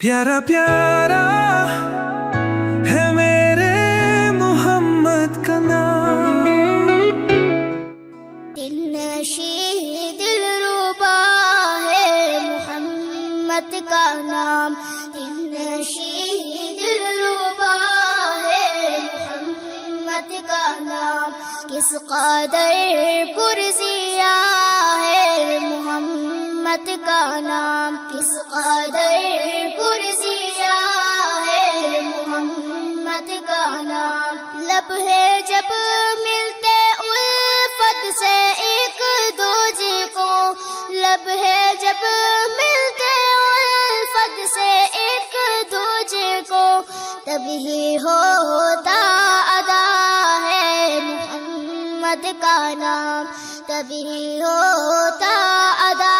پیارا پیارا ہے میرے محمد کا نام، دل نشیں دلربا ہے محمد کا نام، دل نشیں دلربا ہے محمد کا نام، کس قدر پرزیا ہے محمد کا نام، کس قدر پرزیا ہے محمد کا نام، لب ہے جب ملتے الفت سے ایک دوجے کو، لب ہے جب ملتے الفت سے ایک دوجے کو، تب ہی ہوتا ادا ہے محمد کا نام، تب ہی ہوتا ادا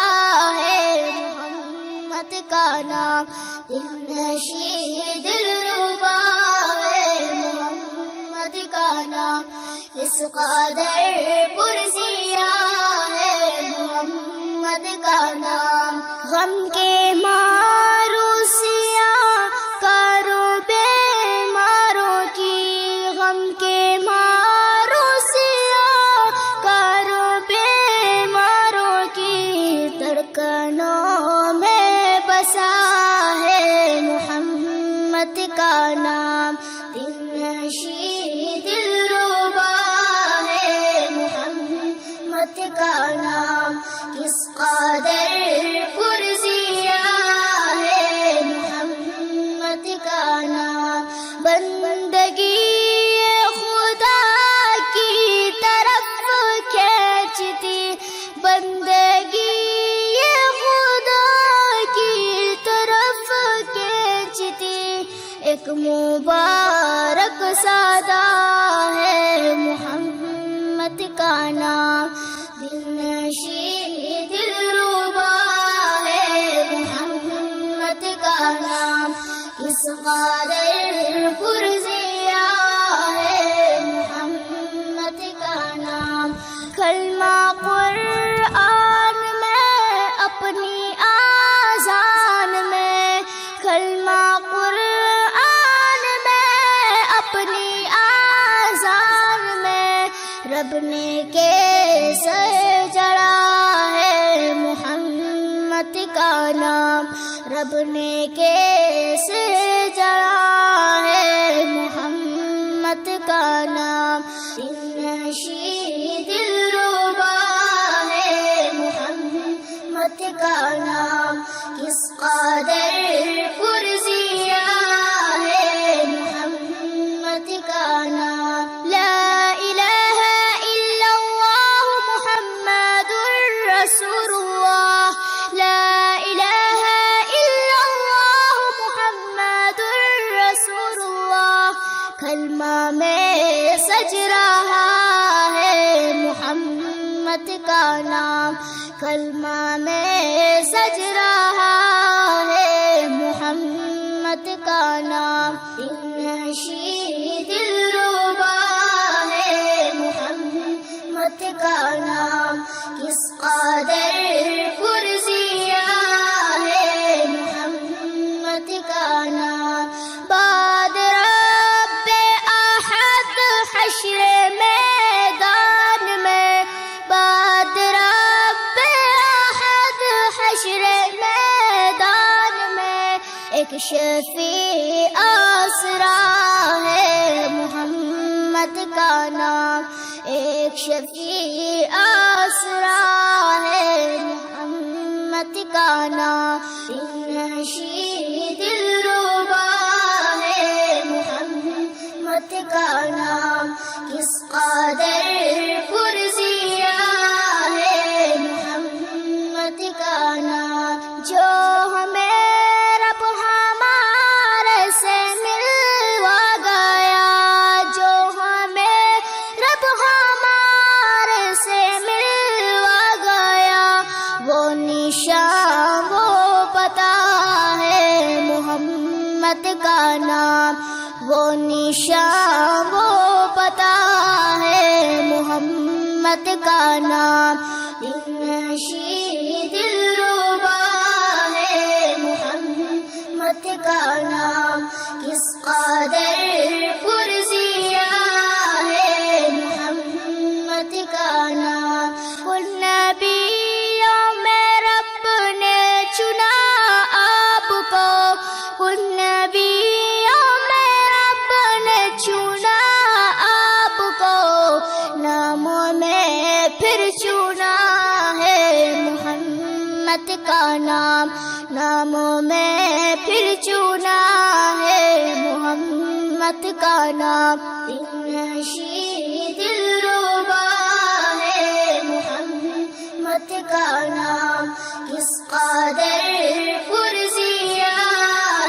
ہے محمد کا نام، دل نشیں دلربا ہے محمد کا نام، اس قدر پرزیا ہے محمد کا نام، غم کے مارو سیاہ کرو بے مارو کی، غم کے مارو سیاہ کرو بے مارو کی، دھڑکنوں میں بسا ہے محمد کا نام، دل نشیں دلربا ہے محمد کا نام، کس قدر پرزیا ہے محمد کا نام، بندگی خدا کی طرف کھینچتی، بندگی خدا کی طرف کھینچتی، ایک مبارک سادہ ہے محمد کا نام، دل نشیں دلربا ہے محمد کا نام، کس قدر پرزیا ہے محمد کا نام، کلمہ قرآن میں اپنی آذان میں، کلمہ قرآن میں اپنی آذان میں، رب نے کیسے جڑا ہے محمد کا نام، رب نے کیسے جڑا ہے محمد کا نام، دل نشیں دلربا ہے محمد کا نام، کس قدر پرزیا ہے محمد کا نام، لا الہ الا اللہ محمد رسول اللہ، لا الہ الا اللہ محمد رسول اللہ، کلمہ میں سج رہا ہے محمد کا نام، کلمہ میں سج رہا ہے محمد کا نام، دل نشیں دلربا ہے محمد کا نام، کس قدر پرزیا ہے محمد کا نام، بعد رب احد حشر میدان میں، بعد رب احد حشر میدان میں، ایک شفیع آسرا ہے محمد کا نام، ایک شفیع آسرا ہے محمد کا نام، دل نشیں دلربا ہے محمد کا نام، کس قدر پرزیا ہے محمد کا نام، جو ہمیں رب ہمارے سے ملوا گیا، جو ہمیں رب ہمارے سے ملوا گیا، وہ نشان وہ پتہ ہے محمد کا نام، وہ نشان وہ پتہ ہے محمد کا نام، دل نشیں دلربا ہے محمد محمد کا نام کس قدر پرزیا ہے محمد کا نام. ان نبیوں میں رب نے چنا آپ کو, ان نبیوں میں رب نے چنا آپ کو, ناموں میں پھر چنا ہے محمد کا نام, ناموں میں پھر چنا ہے محمد کا نام. نشید دلربا ہے محمد کا نام کس قدر پرزیا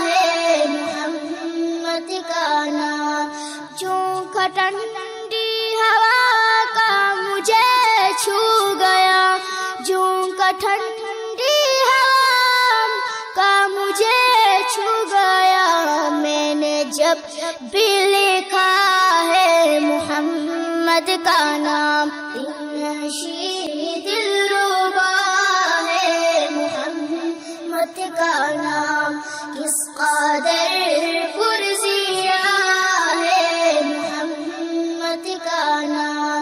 ہے محمد کا نام. جھونکا ٹھنڈی ہوا کا مجھے چھو گیا, جھونکا ٹھنڈی ہوا کا مجھے چھو گیا, میں نے جب بھی لکھا ہے محمد کا نام. نشید دلربا ہے محمد کا نام کس قدر پرزیا ہے محمد کا نام.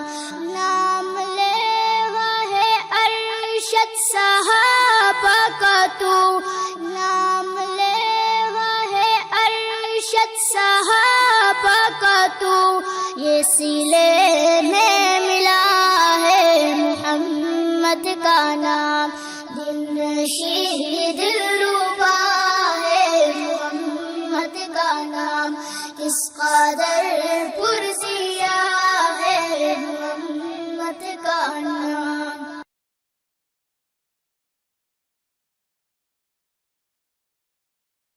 نام لیوا ہے ارشد صحابہ کا تو, نام لیوا ہے ارشد صحابہ کا تو, یہ سلے میں ملا ہے محمد کا نام. دل نشین